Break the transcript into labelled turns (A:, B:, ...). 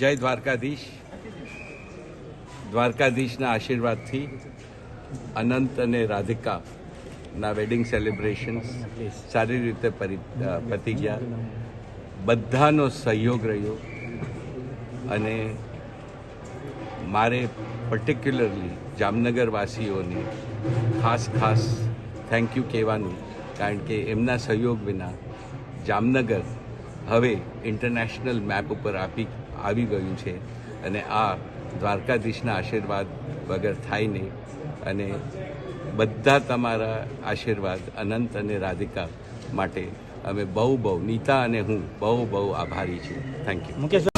A: જય દ્વારકાધીશ. દ્વારકાધીશના આશીર્વાદથી અનંત અને રાધિકાના વેડિંગ સેલિબ્રેશન્સ સારી રીતે પતી ગયા. બધાનો સહયોગ રહ્યો અને મારે પર્ટિક્યુલરલી જામનગરવાસીઓને ખાસ થેન્ક યુ કહેવાનું, કારણ કે એમના સહયોગ વિના જામનગર હવે ઇન્ટરનેશનલ મેપ ઉપર આવી ગયું છે અને આ દ્વારકાધીશના આશીર્વાદ વગર થાય નહીં. અને બધા તમારા આશીર્વાદ અનંત અને રાધિકા માટે અમે બહુ નીતા અને હું બહુ આભારી છું. Thank you.